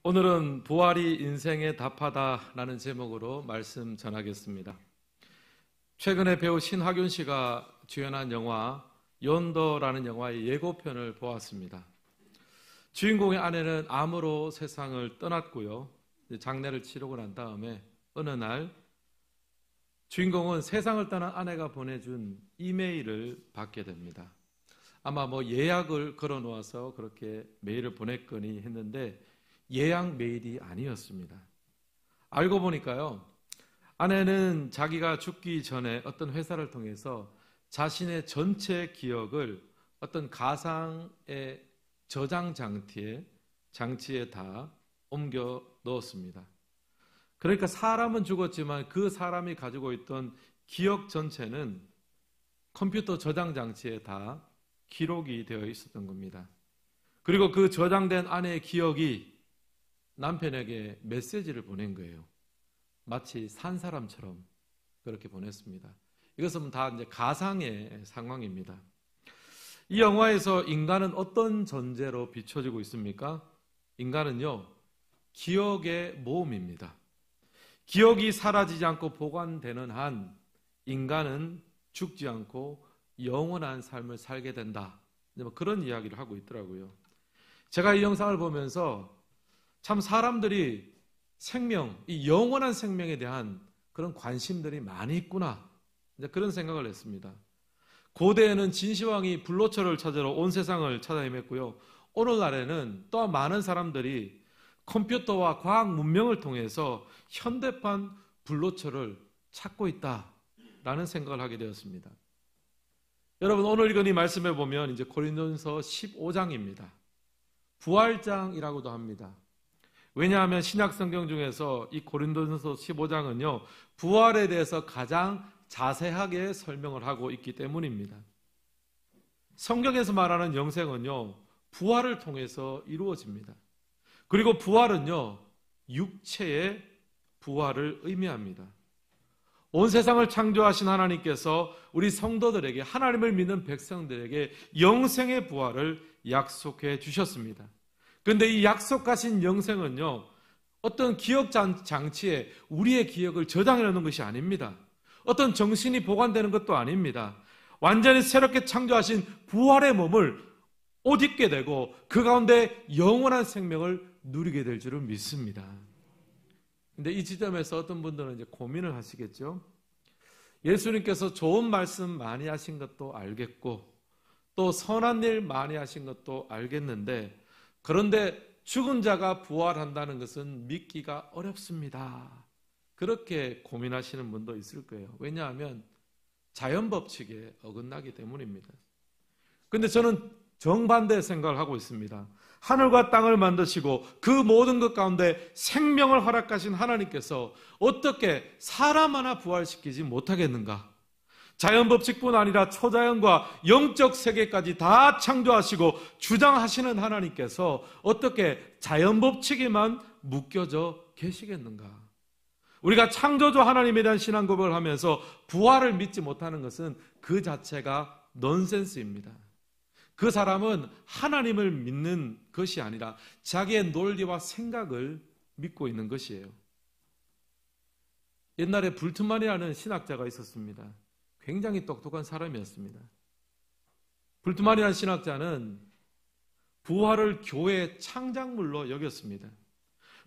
오늘은 부활이 인생의 답하다라는 제목으로 말씀 전하겠습니다. 최근에 배우 신하균 씨가 주연한 영화 연더라는 영화의 예고편을 보았습니다. 주인공의 아내는 암으로 세상을 떠났고요. 장례를 치르고 난 다음에 어느 날 주인공은 세상을 떠난 아내가 보내준 이메일을 받게 됩니다. 아마 예약을 걸어 놓아서 그렇게 메일을 보냈거니 했는데 예약 메일이 아니었습니다. 알고 보니까요, 아내는 자기가 죽기 전에 어떤 회사를 통해서 자신의 전체 기억을 어떤 가상의 저장 장치에 다 옮겨 넣었습니다. 그러니까 사람은 죽었지만 그 사람이 가지고 있던 기억 전체는 컴퓨터 저장 장치에 다 기록이 되어 있었던 겁니다. 그리고 그 저장된 아내의 기억이 남편에게 메시지를 보낸 거예요. 마치 산 사람처럼 그렇게 보냈습니다. 이것은 다 이제 가상의 상황입니다. 이 영화에서 인간은 어떤 존재로 비춰지고 있습니까? 인간은요, 기억의 모험입니다. 기억이 사라지지 않고 보관되는 한 인간은 죽지 않고 영원한 삶을 살게 된다. 그런 이야기를 하고 있더라고요. 제가 이 영상을 보면서 참 사람들이 생명, 이 영원한 생명에 대한 그런 관심들이 많이 있구나, 그런 생각을 했습니다. 고대에는 진시황이 불로초를 찾으러 온 세상을 찾아 헤맸고요. 오늘날에는 또 많은 사람들이 컴퓨터와 과학 문명을 통해서 현대판 불로초를 찾고 있다라는 생각을 하게 되었습니다. 여러분, 오늘 읽은 이 말씀에 보면 이제 고린도전서 15장입니다. 부활장이라고도 합니다. 왜냐하면 신약 성경 중에서 이 고린도전서 15장은요, 부활에 대해서 가장 자세하게 설명을 하고 있기 때문입니다. 성경에서 말하는 영생은요, 부활을 통해서 이루어집니다. 그리고 부활은요, 육체의 부활을 의미합니다. 온 세상을 창조하신 하나님께서 우리 성도들에게, 하나님을 믿는 백성들에게 영생의 부활을 약속해 주셨습니다. 그런데 이 약속하신 영생은요, 어떤 기억 장치에 우리의 기억을 저장해 놓는 것이 아닙니다. 어떤 정신이 보관되는 것도 아닙니다. 완전히 새롭게 창조하신 부활의 몸을 옷 입게 되고 그 가운데 영원한 생명을 누리게 될 줄을 믿습니다. 근데 이 지점에서 어떤 분들은 이제 고민을 하시겠죠. 예수님께서 좋은 말씀 많이 하신 것도 알겠고 또 선한 일 많이 하신 것도 알겠는데, 그런데 죽은 자가 부활한다는 것은 믿기가 어렵습니다. 그렇게 고민하시는 분도 있을 거예요. 왜냐하면 자연 법칙에 어긋나기 때문입니다. 그런데 저는 정반대의 생각을 하고 있습니다. 하늘과 땅을 만드시고 그 모든 것 가운데 생명을 허락하신 하나님께서 어떻게 사람 하나 부활시키지 못하겠는가? 자연 법칙뿐 아니라 초자연과 영적 세계까지 다 창조하시고 주장하시는 하나님께서 어떻게 자연 법칙에만 묶여져 계시겠는가? 우리가 창조주 하나님에 대한 신앙 고백을 하면서 부활을 믿지 못하는 것은 그 자체가 넌센스입니다. 그 사람은 하나님을 믿는 것이 아니라 자기의 논리와 생각을 믿고 있는 것이에요. 옛날에 불트만이라는 신학자가 있었습니다. 굉장히 똑똑한 사람이었습니다. 불트만이라는 신학자는 부활을 교회의 창작물로 여겼습니다.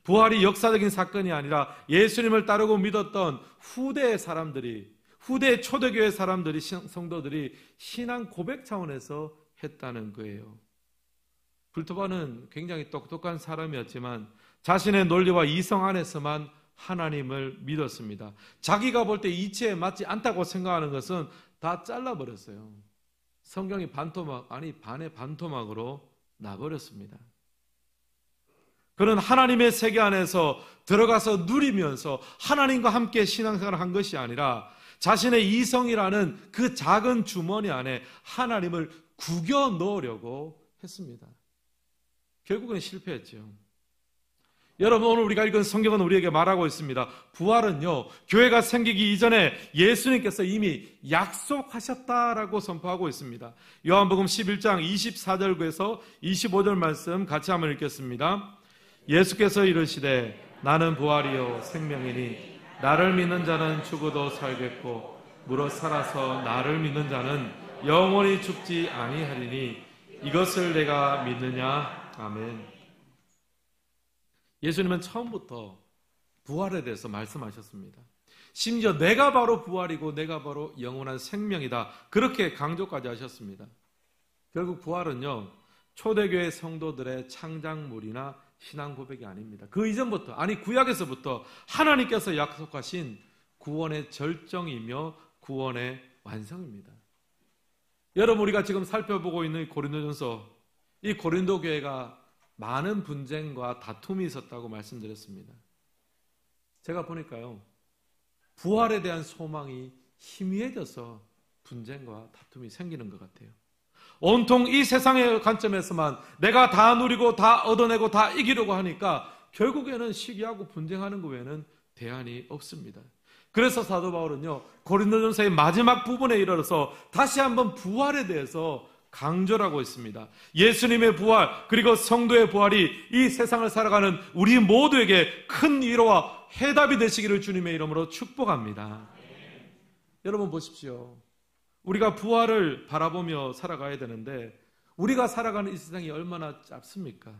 부활이 역사적인 사건이 아니라 예수님을 따르고 믿었던 후대의 사람들이, 후대의 초대교회 사람들이, 성도들이 신앙 고백 차원에서 했다는 거예요. 불트만은 굉장히 똑똑한 사람이었지만 자신의 논리와 이성 안에서만 하나님을 믿었습니다. 자기가 볼 때 이치에 맞지 않다고 생각하는 것은 다 잘라버렸어요. 성경이 반의 반토막으로 나버렸습니다. 그는 하나님의 세계 안에서 들어가서 누리면서 하나님과 함께 신앙생활을 한 것이 아니라 자신의 이성이라는 그 작은 주머니 안에 하나님을 구겨 넣으려고 했습니다. 결국은 실패했죠. 여러분, 오늘 우리가 읽은 성경은 우리에게 말하고 있습니다. 부활은요, 교회가 생기기 이전에 예수님께서 이미 약속하셨다라고 선포하고 있습니다. 요한복음 11장 24절에서 25절 말씀 같이 한번 읽겠습니다. 예수께서 이르시되 나는 부활이요 생명이니 나를 믿는 자는 죽어도 살겠고 무릇 살아서 나를 믿는 자는 영원히 죽지 아니하리니 이것을 내가 믿느냐? 아멘. 예수님은 처음부터 부활에 대해서 말씀하셨습니다. 심지어 내가 바로 부활이고 내가 바로 영원한 생명이다, 그렇게 강조까지 하셨습니다. 결국 부활은요, 초대교회 성도들의 창작물이나 신앙 고백이 아닙니다. 그 이전부터, 아니 구약에서부터 하나님께서 약속하신 구원의 절정이며 구원의 완성입니다. 여러분, 우리가 지금 살펴보고 있는 고린도전서, 이 고린도 교회가 많은 분쟁과 다툼이 있었다고 말씀드렸습니다. 제가 보니까요, 부활에 대한 소망이 희미해져서 분쟁과 다툼이 생기는 것 같아요. 온통 이 세상의 관점에서만 내가 다 누리고 다 얻어내고 다 이기려고 하니까 결국에는 시기하고 분쟁하는 것 외에는 대안이 없습니다. 그래서 사도 바울은요, 고린도전서의 마지막 부분에 이르러서 다시 한번 부활에 대해서 강조를 하고 있습니다. 예수님의 부활, 그리고 성도의 부활이 이 세상을 살아가는 우리 모두에게 큰 위로와 해답이 되시기를 주님의 이름으로 축복합니다. 여러분 보십시오. 우리가 부활을 바라보며 살아가야 되는데 우리가 살아가는 이 세상이 얼마나 짧습니까?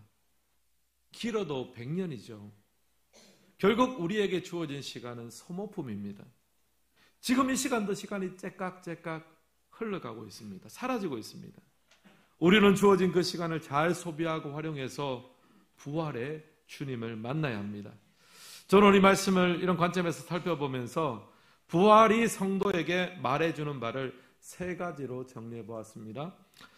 길어도 100년이죠. 결국 우리에게 주어진 시간은 소모품입니다. 지금 이 시간도 시간이 째깍째깍 흘러가고 있습니다. 사라지고 있습니다. 우리는 주어진 그 시간을 잘 소비하고 활용해서 부활의 주님을 만나야 합니다. 저는 이 말씀을 이런 관점에서 살펴보면서 부활이 성도에게 말해주는 바를 3가지로 정리해 보았습니다.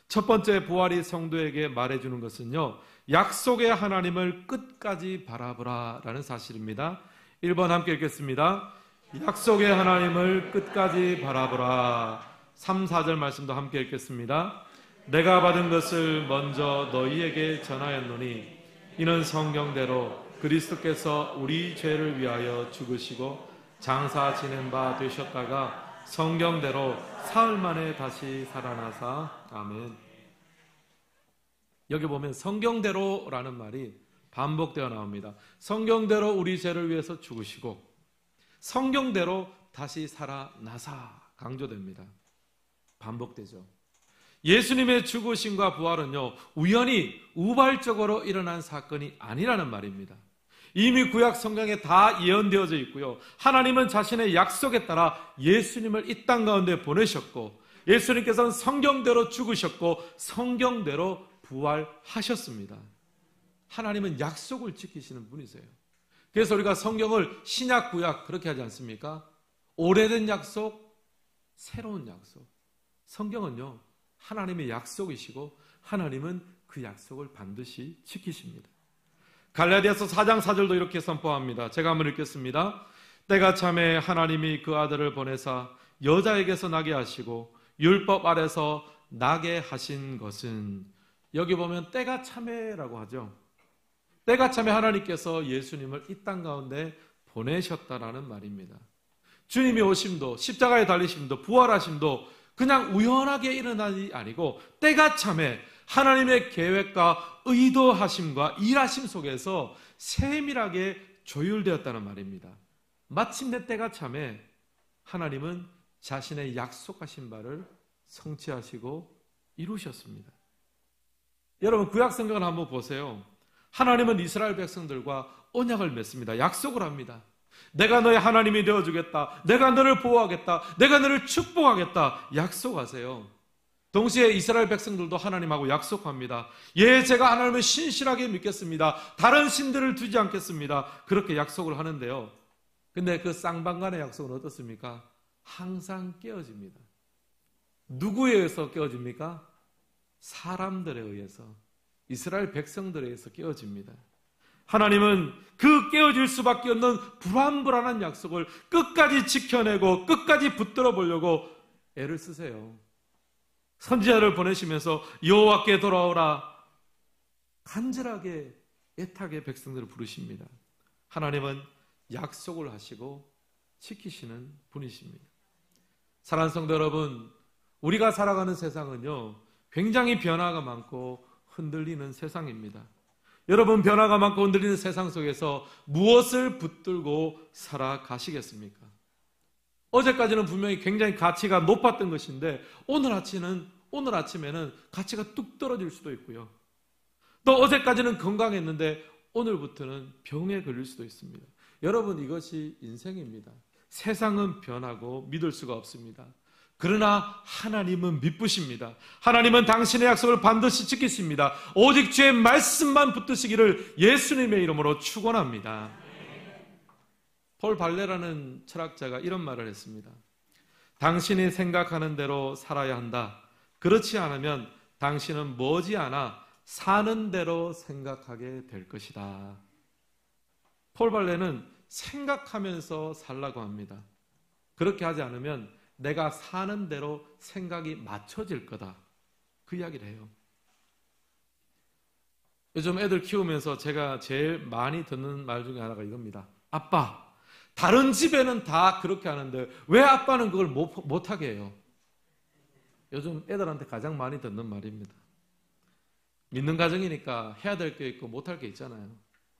첫 번째, 부활이 성도에게 말해주는 것은요, 약속의 하나님을 끝까지 바라보라 라는 사실입니다. 1번 함께 읽겠습니다. 약속의 하나님을 끝까지 바라보라. 3, 4절 말씀도 함께 읽겠습니다. 내가 받은 것을 먼저 너희에게 전하였노니 이는 성경대로 그리스도께서 우리 죄를 위하여 죽으시고 장사 지낸 바 되셨다가 성경대로 사흘 만에 다시 살아나사. 아멘. 여기 보면 성경대로라는 말이 반복되어 나옵니다. 성경대로 우리 죄를 위해서 죽으시고 성경대로 다시 살아나사 강조됩니다. 반복되죠. 예수님의 죽으심과 부활은요, 우연히 우발적으로 일어난 사건이 아니라는 말입니다. 이미 구약 성경에 다 예언되어져 있고요, 하나님은 자신의 약속에 따라 예수님을 이 땅 가운데 보내셨고 예수님께서는 성경대로 죽으셨고 성경대로 부활하셨습니다. 하나님은 약속을 지키시는 분이세요. 그래서 우리가 성경을 신약 구약 그렇게 하지 않습니까? 오래된 약속, 새로운 약속. 성경은요, 하나님의 약속이시고 하나님은 그 약속을 반드시 지키십니다. 갈라디아서 4장 4절도 이렇게 선포합니다. 제가 한번 읽겠습니다. 때가 참에 하나님이 그 아들을 보내사 여자에게서 나게 하시고 율법 아래서 나게 하신 것은, 여기 보면 때가 참에라고 하죠. 때가 참에 하나님께서 예수님을 이 땅 가운데 보내셨다라는 말입니다. 주님이 오심도 십자가에 달리심도 부활하심도 그냥 우연하게 일어나지 아니고 때가 참에 하나님의 계획과 의도하심과 일하심 속에서 세밀하게 조율되었다는 말입니다. 마침내 때가 참에 하나님은 자신의 약속하신 바를 성취하시고 이루셨습니다. 여러분, 구약 성경을 한번 보세요. 하나님은 이스라엘 백성들과 언약을 맺습니다. 약속을 합니다. 내가 너의 하나님이 되어주겠다. 내가 너를 보호하겠다. 내가 너를 축복하겠다. 약속하세요. 동시에 이스라엘 백성들도 하나님하고 약속합니다. 예, 제가 하나님을 신실하게 믿겠습니다. 다른 신들을 두지 않겠습니다. 그렇게 약속을 하는데요. 근데 그 쌍방간의 약속은 어떻습니까? 항상 깨어집니다. 누구에 의해서 깨어집니까? 사람들에 의해서, 이스라엘 백성들에 의해서 깨어집니다. 하나님은 그 깨어질 수밖에 없는 불안불안한 약속을 끝까지 지켜내고 끝까지 붙들어 보려고 애를 쓰세요. 선지자를 보내시면서 여호와께 돌아오라 간절하게 애타게 백성들을 부르십니다. 하나님은 약속을 하시고 지키시는 분이십니다. 사랑하는 성도 여러분, 우리가 살아가는 세상은요, 굉장히 변화가 많고 흔들리는 세상입니다. 여러분, 변화가 많고 흔들리는 세상 속에서 무엇을 붙들고 살아가시겠습니까? 어제까지는 분명히 굉장히 가치가 높았던 것인데 오늘 아침에는 가치가 뚝 떨어질 수도 있고요. 또 어제까지는 건강했는데 오늘부터는 병에 걸릴 수도 있습니다. 여러분, 이것이 인생입니다. 세상은 변하고 믿을 수가 없습니다. 그러나 하나님은 미쁘십니다. 하나님은 당신의 약속을 반드시 지키십니다. 오직 주의 말씀만 붙드시기를 예수님의 이름으로 축원합니다. 폴 발레라는 철학자가 이런 말을 했습니다. 당신이 생각하는 대로 살아야 한다. 그렇지 않으면 당신은 머지않아 사는 대로 생각하게 될 것이다. 폴 발레는 생각하면서 살라고 합니다. 그렇게 하지 않으면 내가 사는 대로 생각이 맞춰질 거다. 그 이야기를 해요. 요즘 애들 키우면서 제가 제일 많이 듣는 말 중에 하나가 이겁니다. 아빠, 다른 집에는 다 그렇게 하는데 왜 아빠는 그걸 못하게 해요? 요즘 애들한테 가장 많이 듣는 말입니다. 믿는 가정이니까 해야 될 게 있고 못할 게 있잖아요.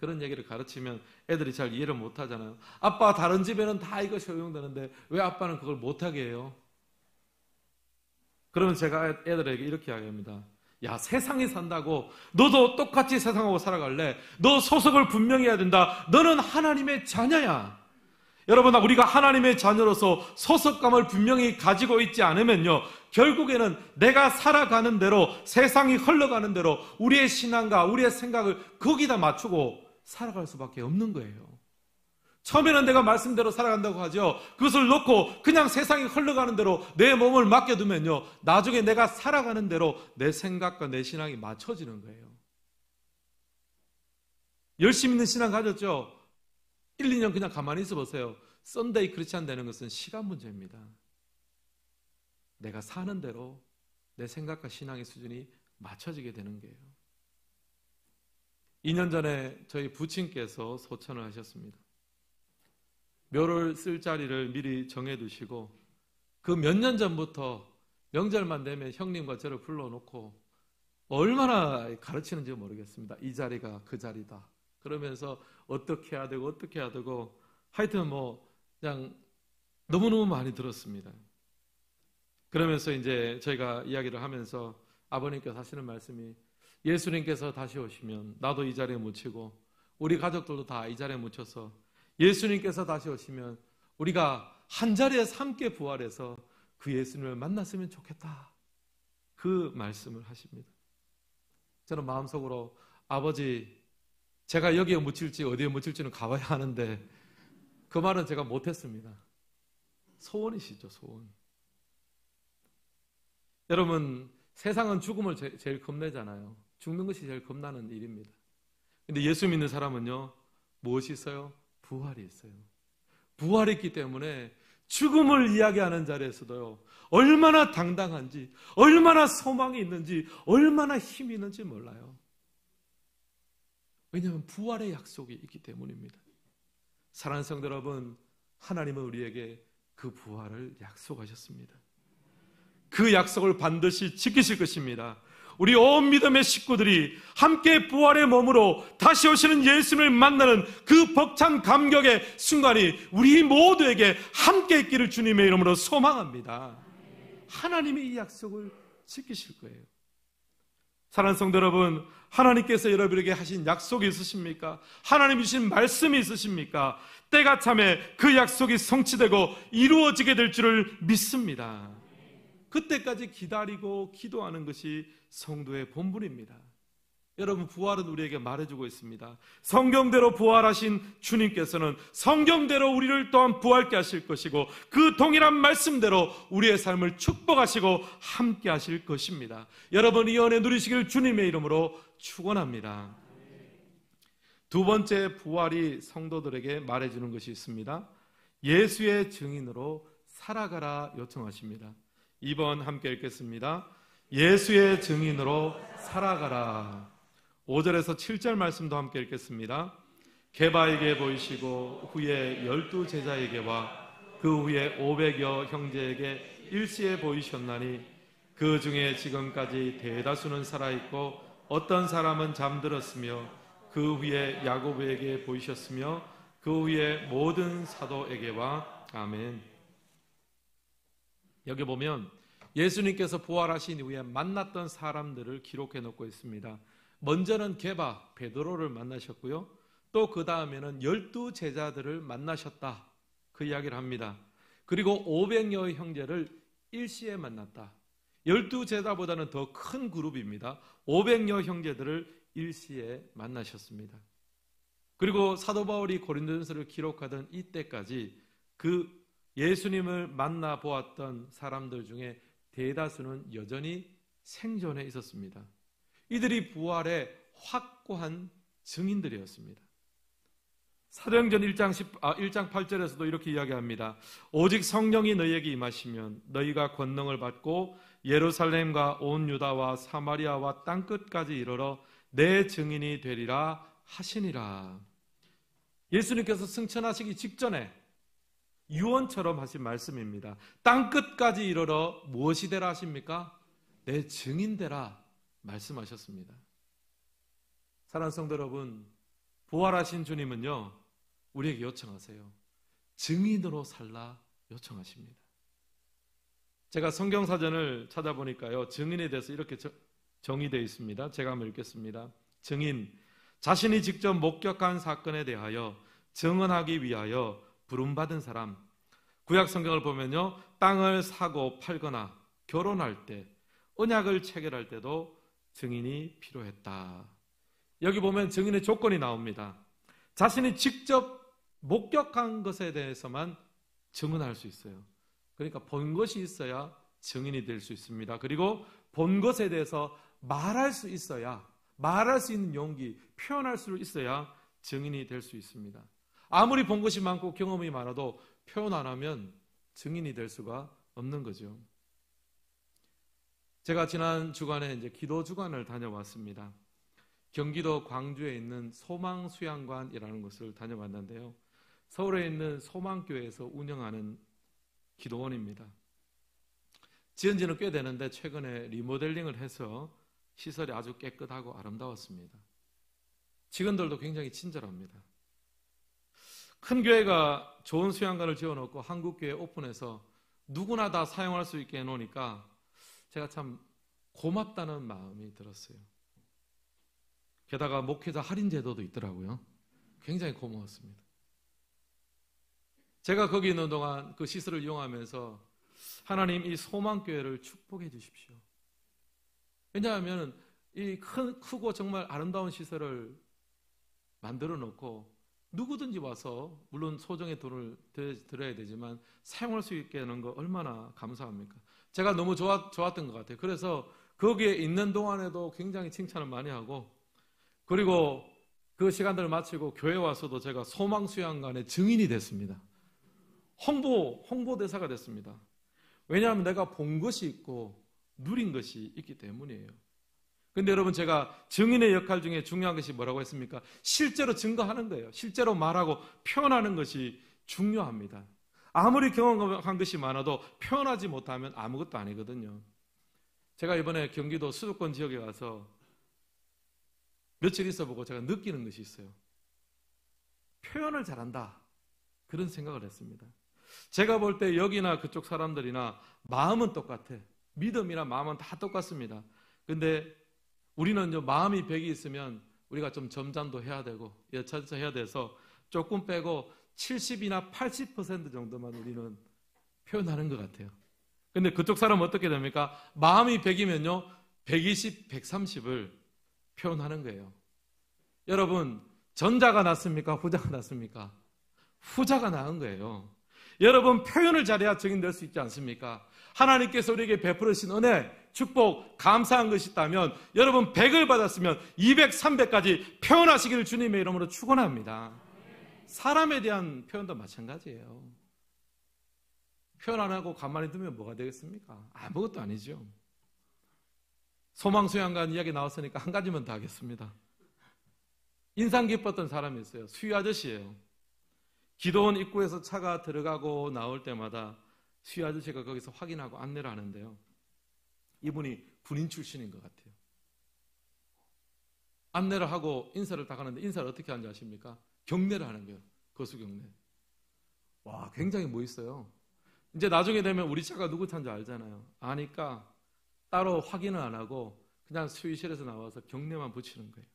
그런 얘기를 가르치면 애들이 잘 이해를 못하잖아요. 아빠, 다른 집에는 다 이것이 허용되는데 왜 아빠는 그걸 못하게 해요? 그러면 제가 애들에게 이렇게 이야기합니다. 야, 세상이 산다고 너도 똑같이 세상하고 살아갈래? 너 소속을 분명히 해야 된다. 너는 하나님의 자녀야. 여러분, 우리가 하나님의 자녀로서 소속감을 분명히 가지고 있지 않으면요, 결국에는 내가 살아가는 대로, 세상이 흘러가는 대로 우리의 신앙과 우리의 생각을 거기다 맞추고 살아갈 수밖에 없는 거예요. 처음에는 내가 말씀대로 살아간다고 하죠. 그것을 놓고 그냥 세상이 흘러가는 대로 내 몸을 맡겨두면요, 나중에 내가 살아가는 대로 내 생각과 내 신앙이 맞춰지는 거예요. 열심히 있는 신앙 가졌죠? 1, 2년 그냥 가만히 있어 보세요. 썬데이 크리스찬 되는 것은 시간 문제입니다. 내가 사는 대로 내 생각과 신앙의 수준이 맞춰지게 되는 거예요. 2년 전에 저희 부친께서 소천을 하셨습니다. 묘를 쓸 자리를 미리 정해두시고 그 몇 년 전부터 명절만 되면 형님과 저를 불러놓고 얼마나 가르치는지 모르겠습니다. 이 자리가 그 자리다. 그러면서 어떻게 해야 되고 하여튼 그냥 너무너무 많이 들었습니다. 그러면서 이제 저희가 이야기를 하면서 아버님께서 하시는 말씀이 예수님께서 다시 오시면 나도 이 자리에 묻히고 우리 가족들도 다 이 자리에 묻혀서 예수님께서 다시 오시면 우리가 한 자리에서 함께 부활해서 그 예수님을 만났으면 좋겠다. 그 말씀을 하십니다. 저는 마음속으로 아버지, 제가 여기에 묻힐지 어디에 묻힐지는 가봐야 하는데 그 말은 제가 못했습니다. 소원이시죠, 소원. 여러분, 세상은 죽음을 제일 겁내잖아요. 죽는 것이 제일 겁나는 일입니다. 근데 예수 믿는 사람은요, 무엇이 있어요? 부활이 있어요. 부활이 있기 때문에 죽음을 이야기하는 자리에서도요, 얼마나 당당한지, 얼마나 소망이 있는지, 얼마나 힘이 있는지 몰라요. 왜냐하면 부활의 약속이 있기 때문입니다. 사랑하는 성도 여러분, 하나님은 우리에게 그 부활을 약속하셨습니다. 그 약속을 반드시 지키실 것입니다. 우리 온 믿음의 식구들이 함께 부활의 몸으로 다시 오시는 예수님을 만나는 그 벅찬 감격의 순간이 우리 모두에게 함께 있기를 주님의 이름으로 소망합니다. 하나님이 이 약속을 지키실 거예요. 사랑하는 성도 여러분, 하나님께서 여러분에게 하신 약속이 있으십니까? 하나님 주신 말씀이 있으십니까? 때가 참에 그 약속이 성취되고 이루어지게 될 줄을 믿습니다. 그때까지 기다리고 기도하는 것이 성도의 본분입니다. 여러분, 부활은 우리에게 말해주고 있습니다. 성경대로 부활하신 주님께서는 성경대로 우리를 또한 부활케 하실 것이고 그 동일한 말씀대로 우리의 삶을 축복하시고 함께 하실 것입니다. 여러분, 이 은혜 누리시길 주님의 이름으로 축원합니다. 두 번째 부활이 성도들에게 말해주는 것이 있습니다. 예수의 증인으로 살아가라 요청하십니다. 2번 함께 읽겠습니다. 예수의 증인으로 살아가라. 5절에서 7절 말씀도 함께 읽겠습니다. 게바에게 보이시고 후에 12 제자에게와 그 후에 500여 형제에게 일시에 보이셨나니 그 중에 지금까지 대다수는 살아있고 어떤 사람은 잠들었으며 그 후에 야고보에게 보이셨으며 그 후에 모든 사도에게와 아멘. 여기 보면 예수님께서 부활하신 이후에 만났던 사람들을 기록해 놓고 있습니다. 먼저는 게바 베드로를 만나셨고요. 또 그 다음에는 12 제자들을 만나셨다. 그 이야기를 합니다. 그리고 500여의 형제를 일시에 만났다. 12 제자보다는 더 큰 그룹입니다. 500여 형제들을 일시에 만나셨습니다. 그리고 사도 바울이 고린도전서를 기록하던 이때까지 그 예수님을 만나보았던 사람들 중에 대다수는 여전히 생존해 있었습니다. 이들이 부활의 확고한 증인들이었습니다. 사도행전 1장 8절에서도 이렇게 이야기합니다. 오직 성령이 너희에게 임하시면 너희가 권능을 받고 예루살렘과 온 유다와 사마리아와 땅끝까지 이르러 내 증인이 되리라 하시니라. 예수님께서 승천하시기 직전에 유언처럼 하신 말씀입니다. 땅끝까지 이르러 무엇이 되라 하십니까? 내 증인 되라 말씀하셨습니다. 사랑하는 성도 여러분, 부활하신 주님은요 우리에게 요청하세요. 증인으로 살라 요청하십니다. 제가 성경사전을 찾아보니까요 증인에 대해서 이렇게 정의되어 있습니다. 제가 한번 읽겠습니다. 증인, 자신이 직접 목격한 사건에 대하여 증언하기 위하여 부름받은 사람. 구약 성경을 보면요 땅을 사고 팔거나 결혼할 때, 언약을 체결할 때도 증인이 필요했다. 여기 보면 증인의 조건이 나옵니다. 자신이 직접 목격한 것에 대해서만 증언할 수 있어요. 그러니까 본 것이 있어야 증인이 될 수 있습니다. 그리고 본 것에 대해서 말할 수 있어야, 말할 수 있는 용기, 표현할 수 있어야 증인이 될 수 있습니다. 아무리 본 것이 많고 경험이 많아도 표현 안 하면 증인이 될 수가 없는 거죠. 제가 지난 주간에 이제 기도 주간을 다녀왔습니다. 경기도 광주에 있는 소망수양관이라는 곳을 다녀왔는데요. 서울에 있는 소망교회에서 운영하는 기도원입니다. 지은 지는 꽤 되는데 최근에 리모델링을 해서 시설이 아주 깨끗하고 아름다웠습니다. 직원들도 굉장히 친절합니다. 큰 교회가 좋은 수양관을 지어놓고 한국교회 오픈해서 누구나 다 사용할 수 있게 해놓으니까 제가 참 고맙다는 마음이 들었어요. 게다가 목회자 할인 제도도 있더라고요. 굉장히 고마웠습니다. 제가 거기 있는 동안 그 시설을 이용하면서 하나님 이 소망교회를 축복해 주십시오. 왜냐하면 이 크고 정말 아름다운 시설을 만들어 놓고 누구든지 와서 물론 소정의 돈을 들어야 되지만 사용할 수 있게 하는 거 얼마나 감사합니까? 제가 너무 좋았던 것 같아요. 그래서 거기에 있는 동안에도 굉장히 칭찬을 많이 하고, 그리고 그 시간들을 마치고 교회 와서도 제가 소망수양관의 증인이 됐습니다. 홍보대사가 됐습니다. 왜냐하면 내가 본 것이 있고 누린 것이 있기 때문이에요. 근데 여러분, 제가 증인의 역할 중에 중요한 것이 뭐라고 했습니까? 실제로 증거하는 거예요. 실제로 말하고 표현하는 것이 중요합니다. 아무리 경험한 것이 많아도 표현하지 못하면 아무것도 아니거든요. 제가 이번에 경기도 수도권 지역에 가서 며칠 있어보고 제가 느끼는 것이 있어요. 표현을 잘한다, 그런 생각을 했습니다. 제가 볼 때 여기나 그쪽 사람들이나 마음은 똑같아. 믿음이나 마음은 다 똑같습니다. 근데 우리는 마음이 100이 있으면 우리가 좀 점잖도 해야 되고 여차저차 해야 돼서 조금 빼고 70이나 80% 정도만 우리는 표현하는 것 같아요. 근데 그쪽 사람은 어떻게 됩니까? 마음이 100이면요 120, 130을 표현하는 거예요. 여러분, 전자가 낫습니까? 후자가 낫습니까? 후자가 나은 거예요. 여러분, 표현을 잘해야 증인될 수 있지 않습니까? 하나님께서 우리에게 베풀으신 은혜, 축복, 감사한 것이 있다면 여러분 100을 받았으면 200, 300까지 표현하시기를 주님의 이름으로 축원합니다. 사람에 대한 표현도 마찬가지예요. 표현 안 하고 가만히 두면 뭐가 되겠습니까? 아무것도 아니죠. 소망수양관 이야기 나왔으니까 한 가지만 더 하겠습니다. 인상 깊었던 사람이 있어요. 수유 아저씨예요. 기도원 입구에서 차가 들어가고 나올 때마다 수유 아저씨가 거기서 확인하고 안내를 하는데요. 이분이 군인 출신인 것 같아요. 안내를 하고 인사를 딱 하는데 인사를 어떻게 하는지 아십니까? 경례를 하는 거예요. 거수 경례. 와, 굉장히 멋있어요. 이제 나중에 되면 우리 차가 누구 차인지 알잖아요. 아니까 따로 확인을 안 하고 그냥 수의실에서 나와서 경례만 붙이는 거예요.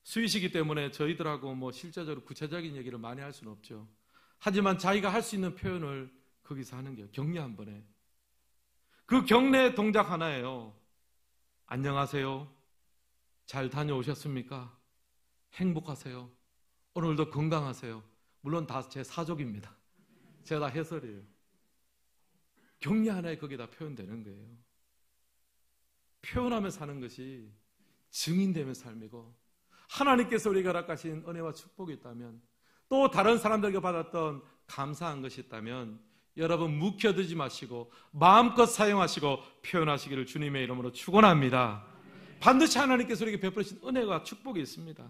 수의시기 때문에 저희들하고 뭐 실제적으로 구체적인 얘기를 많이 할 수는 없죠. 하지만 자기가 할 수 있는 표현을 거기서 하는 거예요. 경례 한 번에. 그 경례 동작 하나예요. 안녕하세요. 잘 다녀오셨습니까? 행복하세요. 오늘도 건강하세요. 물론 다 제 사족입니다. 제가 다 해설이에요. 경례 하나에 거기다 표현되는 거예요. 표현하며 사는 것이 증인되며 삶이고, 하나님께서 우리에게 허락하신 은혜와 축복이 있다면, 또 다른 사람들에게 받았던 감사한 것이 있다면, 여러분 묵혀두지 마시고 마음껏 사용하시고 표현하시기를 주님의 이름으로 축원합니다. 반드시 하나님께서 우리에게 베풀으신 은혜와 축복이 있습니다.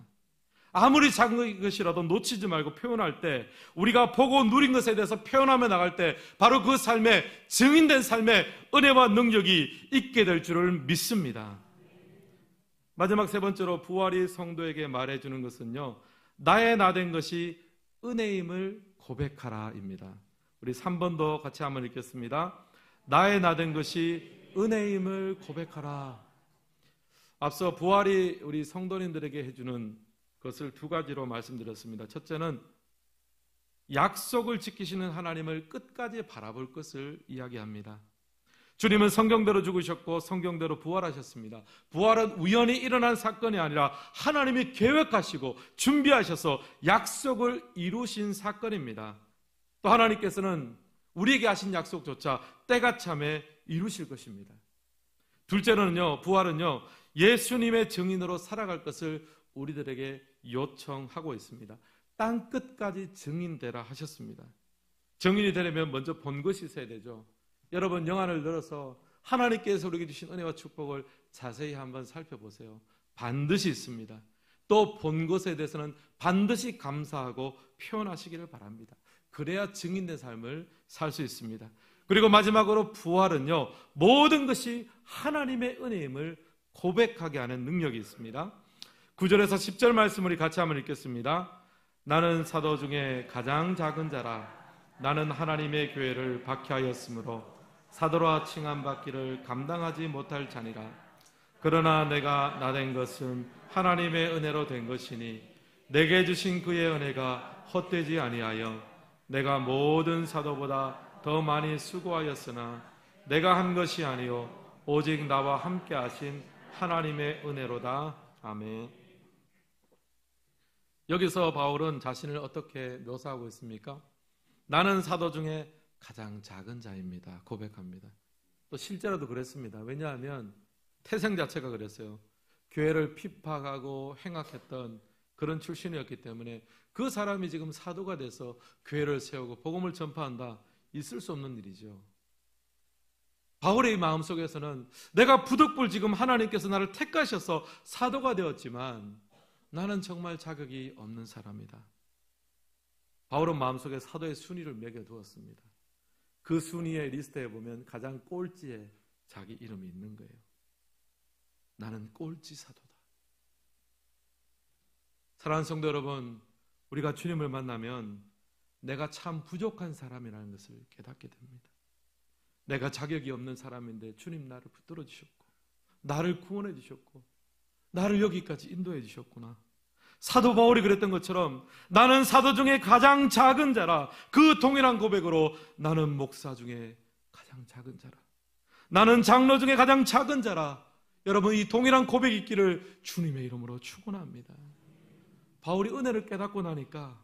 아무리 작은 것이라도 놓치지 말고 표현할 때, 우리가 보고 누린 것에 대해서 표현하며 나갈 때 바로 그 삶에 증인된 삶의 은혜와 능력이 있게 될 줄을 믿습니다. 마지막 세 번째로 부활이 성도에게 말해주는 것은요, 나의 나된 것이 은혜임을 고백하라입니다. 우리 3번도 같이 한번 읽겠습니다. 나의 나된 것이 은혜임을 고백하라. 앞서 부활이 우리 성도님들에게 해주는 것을 두 가지로 말씀드렸습니다. 첫째는 약속을 지키시는 하나님을 끝까지 바라볼 것을 이야기합니다. 주님은 성경대로 죽으셨고 성경대로 부활하셨습니다. 부활은 우연히 일어난 사건이 아니라 하나님이 계획하시고 준비하셔서 약속을 이루신 사건입니다. 또 하나님께서는 우리에게 하신 약속조차 때가 참에 이루실 것입니다. 둘째로는요, 부활은요, 예수님의 증인으로 살아갈 것을 우리들에게 요청하고 있습니다. 땅 끝까지 증인되라 하셨습니다. 증인이 되려면 먼저 본 것이 있어야 되죠. 여러분 영안을 열어서 하나님께서 우리에게 주신 은혜와 축복을 자세히 한번 살펴보세요. 반드시 있습니다. 또 본 것에 대해서는 반드시 감사하고 표현하시기를 바랍니다. 그래야 증인된 삶을 살 수 있습니다. 그리고 마지막으로 부활은요, 모든 것이 하나님의 은혜임을 고백하게 하는 능력이 있습니다. 9절에서 10절 말씀을 우리 같이 한번 읽겠습니다. 나는 사도 중에 가장 작은 자라. 나는 하나님의 교회를 박해하였으므로 사도라 칭함받기를 감당하지 못할 자니라. 그러나 내가 나된 것은 하나님의 은혜로 된 것이니 내게 주신 그의 은혜가 헛되지 아니하여 내가 모든 사도보다 더 많이 수고하였으나 내가 한 것이 아니요 오직 나와 함께 하신 하나님의 은혜로다. 아멘. 여기서 바울은 자신을 어떻게 묘사하고 있습니까? 나는 사도 중에 가장 작은 자입니다. 고백합니다. 또 실제로도 그랬습니다. 왜냐하면 태생 자체가 그랬어요. 교회를 핍박하고 행악했던 그런 출신이었기 때문에 그 사람이 지금 사도가 돼서 교회를 세우고 복음을 전파한다, 있을 수 없는 일이죠. 바울의 마음속에서는 내가 부득불 지금 하나님께서 나를 택하셔서 사도가 되었지만 나는 정말 자격이 없는 사람이다. 바울은 마음속에 사도의 순위를 매겨두었습니다. 그 순위의 리스트에 보면 가장 꼴찌에 자기 이름이 있는 거예요. 나는 꼴찌 사도다. 사랑하는 성도 여러분, 우리가 주님을 만나면 내가 참 부족한 사람이라는 것을 깨닫게 됩니다. 내가 자격이 없는 사람인데 주님 나를 붙들어 주셨고 나를 구원해 주셨고 나를 여기까지 인도해 주셨구나. 사도 바울이 그랬던 것처럼 나는 사도 중에 가장 작은 자라. 그 동일한 고백으로 나는 목사 중에 가장 작은 자라. 나는 장로 중에 가장 작은 자라. 여러분, 이 동일한 고백이 있기를 주님의 이름으로 축원합니다. 바울이 은혜를 깨닫고 나니까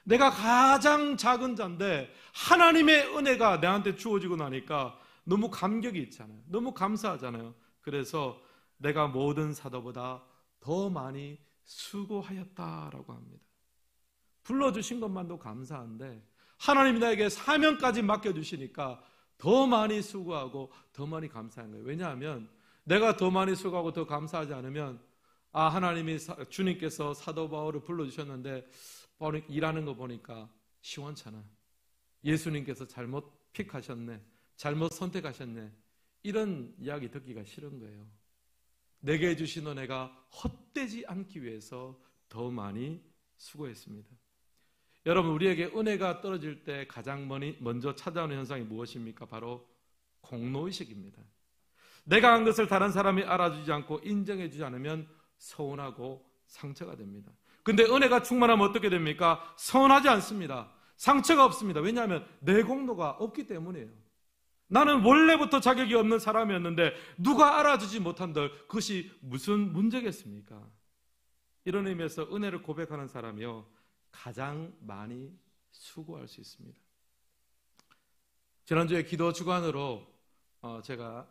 내가 가장 작은 자인데 하나님의 은혜가 내한테 주어지고 나니까 너무 감격이 있잖아요. 너무 감사하잖아요. 그래서 내가 모든 사도보다 더 많이 수고하였다라고 합니다. 불러주신 것만도 감사한데 하나님이 나에게 사명까지 맡겨주시니까 더 많이 수고하고 더 많이 감사한 거예요. 왜냐하면 내가 더 많이 수고하고 더 감사하지 않으면 하나님이 주님께서 사도 바울을 불러주셨는데 일하는 거 보니까 시원찮아. 예수님께서 잘못 픽하셨네. 잘못 선택하셨네. 이런 이야기 듣기가 싫은 거예요. 내게 주신 은혜가 헛되지 않기 위해서 더 많이 수고했습니다. 여러분, 우리에게 은혜가 떨어질 때 가장 먼저 찾아오는 현상이 무엇입니까? 바로 공로의식입니다. 내가 한 것을 다른 사람이 알아주지 않고 인정해주지 않으면 서운하고 상처가 됩니다. 근데 은혜가 충만하면 어떻게 됩니까? 서운하지 않습니다. 상처가 없습니다. 왜냐하면 내 공로가 없기 때문이에요. 나는 원래부터 자격이 없는 사람이었는데 누가 알아주지 못한들 그것이 무슨 문제겠습니까? 이런 의미에서 은혜를 고백하는 사람이요 가장 많이 수고할 수 있습니다. 지난주에 기도 주간으로 제가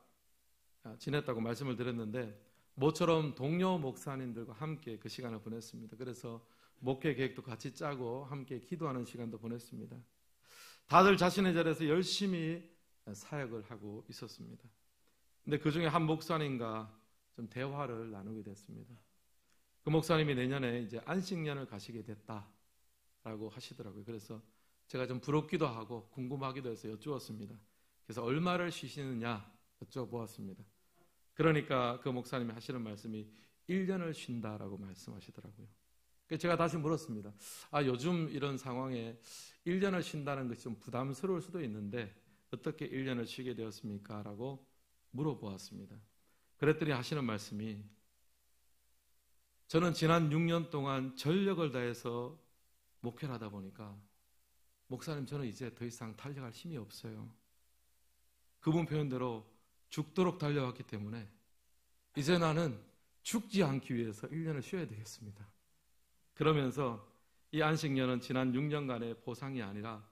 지냈다고 말씀을 드렸는데 모처럼 동료 목사님들과 함께 그 시간을 보냈습니다. 그래서 목회 계획도 같이 짜고 함께 기도하는 시간도 보냈습니다. 다들 자신의 자리에서 열심히 사역을 하고 있었습니다. 근데 그 중에 한 목사님과 좀 대화를 나누게 됐습니다. 그 목사님이 내년에 이제 안식년을 가시게 됐다라고 하시더라고요. 그래서 제가 좀 부럽기도 하고 궁금하기도 해서 여쭈었습니다. 그래서 얼마를 쉬시느냐 여쭤보았습니다. 그러니까 그 목사님이 하시는 말씀이 1년을 쉰다라고 말씀하시더라고요. 그래서 제가 다시 물었습니다. 요즘 이런 상황에 1년을 쉰다는 것이 좀 부담스러울 수도 있는데 어떻게 1년을 쉬게 되었습니까? 라고 물어보았습니다. 그랬더니 하시는 말씀이 저는 지난 6년 동안 전력을 다해서 목회를 하다 보니까 목사님 저는 이제 더 이상 달려갈 힘이 없어요. 그분 표현대로 죽도록 달려왔기 때문에 이제 나는 죽지 않기 위해서 1년을 쉬어야 되겠습니다. 그러면서 이 안식년은 지난 6년간의 보상이 아니라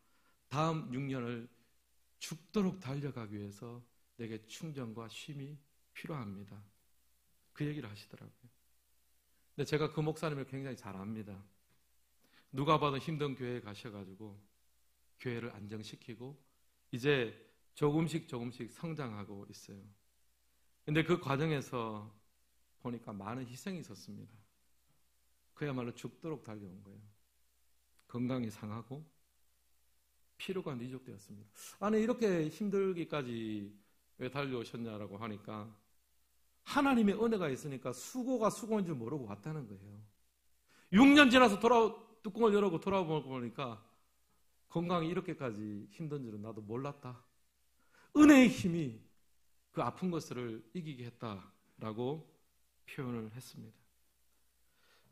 다음 6년을 죽도록 달려가기 위해서 내게 충전과 쉼이 필요합니다. 그 얘기를 하시더라고요. 근데 제가 그 목사님을 굉장히 잘 압니다. 누가 봐도 힘든 교회에 가셔가지고 교회를 안정시키고 이제 조금씩 성장하고 있어요. 근데 그 과정에서 보니까 많은 희생이 있었습니다. 그야말로 죽도록 달려온 거예요. 건강이 상하고 피로가 누적되었습니다. 아니 이렇게 힘들기까지 왜 달려오셨냐라고 하니까 하나님의 은혜가 있으니까 수고가 수고인 줄 모르고 왔다는 거예요. 6년 지나서 뚜껑을 열고 돌아보니까 건강이 이렇게까지 힘든 줄은 나도 몰랐다. 은혜의 힘이 그 아픈 것을 이기게 했다라고 표현을 했습니다.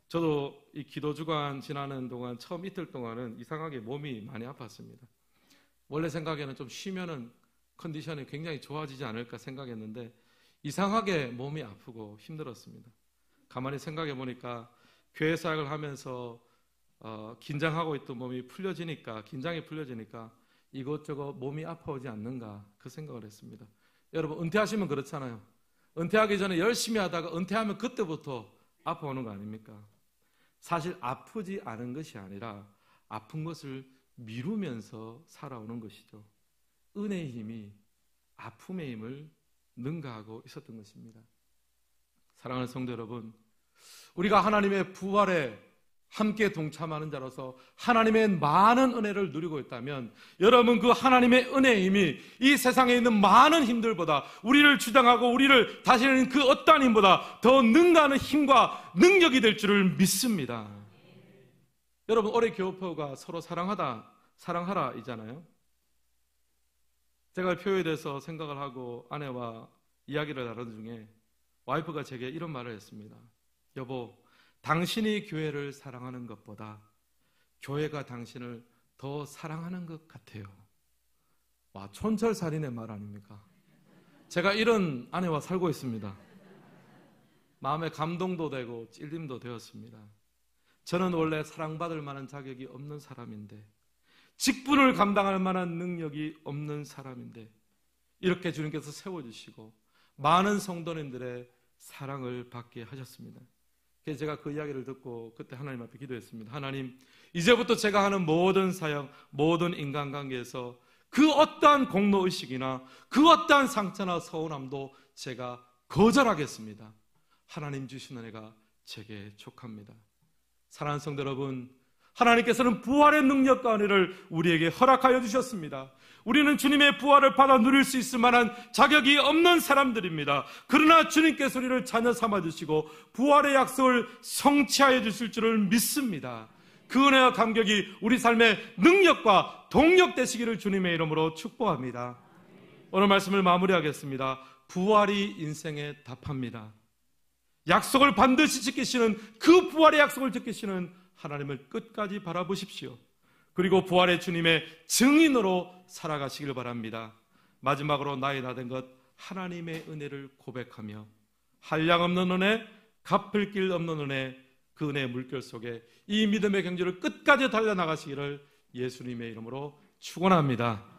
저도 이 기도 주간 지나는 동안 처음 이틀 동안은 이상하게 몸이 많이 아팠습니다. 원래 생각에는 좀 쉬면은 컨디션이 굉장히 좋아지지 않을까 생각했는데 이상하게 몸이 아프고 힘들었습니다. 가만히 생각해 보니까 교회 사역을 하면서 긴장하고 있던 몸이 긴장이 풀려지니까 이것저것 몸이 아파오지 않는가 그 생각을 했습니다. 여러분 은퇴하시면 그렇잖아요. 은퇴하기 전에 열심히 하다가 은퇴하면 그때부터 아파오는 거 아닙니까? 사실 아프지 않은 것이 아니라 아픈 것을 미루면서 살아오는 것이죠. 은혜의 힘이 아픔의 힘을 능가하고 있었던 것입니다. 사랑하는 성도 여러분, 우리가 하나님의 부활에 함께 동참하는 자로서 하나님의 많은 은혜를 누리고 있다면 여러분 그 하나님의 은혜의 힘이 이 세상에 있는 많은 힘들보다 우리를 주장하고 우리를 다스리는 그 어떠한 힘보다 더 능가하는 힘과 능력이 될 줄을 믿습니다. 여러분 올해 교회표가 서로 사랑하라 이잖아요. 제가 표에 대해서 생각을 하고 아내와 이야기를 나누는 중에 와이프가 제게 이런 말을 했습니다. 여보, 당신이 교회를 사랑하는 것보다 교회가 당신을 더 사랑하는 것 같아요. 와, 촌철살인의 말 아닙니까? 제가 이런 아내와 살고 있습니다. 마음에 감동도 되고 찔림도 되었습니다. 저는 원래 사랑받을 만한 자격이 없는 사람인데 직분을 감당할 만한 능력이 없는 사람인데 이렇게 주님께서 세워주시고 많은 성도님들의 사랑을 받게 하셨습니다. 그래서 제가 그 이야기를 듣고 그때 하나님 앞에 기도했습니다. 하나님, 이제부터 제가 하는 모든 사역, 모든 인간관계에서 그 어떠한 공로의식이나 그 어떠한 상처나 서운함도 제가 거절하겠습니다. 하나님 주신 은혜가 제게 족합니다. 사랑하는 성도 여러분, 하나님께서는 부활의 능력과 은혜를 우리에게 허락하여 주셨습니다. 우리는 주님의 부활을 받아 누릴 수 있을 만한 자격이 없는 사람들입니다. 그러나 주님께서 우리를 자녀 삼아주시고 부활의 약속을 성취하여 주실 줄을 믿습니다. 그 은혜와 감격이 우리 삶의 능력과 동력 되시기를 주님의 이름으로 축복합니다. 오늘 말씀을 마무리하겠습니다. 부활이 인생의 답합니다. 약속을 반드시 지키시는, 그 부활의 약속을 지키시는 하나님을 끝까지 바라보십시오. 그리고 부활의 주님의 증인으로 살아가시길 바랍니다. 마지막으로 나의 다 된 것, 하나님의 은혜를 고백하며 한량없는 은혜, 갚을 길 없는 은혜, 그 은혜의 물결 속에 이 믿음의 경주를 끝까지 달려나가시기를 예수님의 이름으로 축원합니다.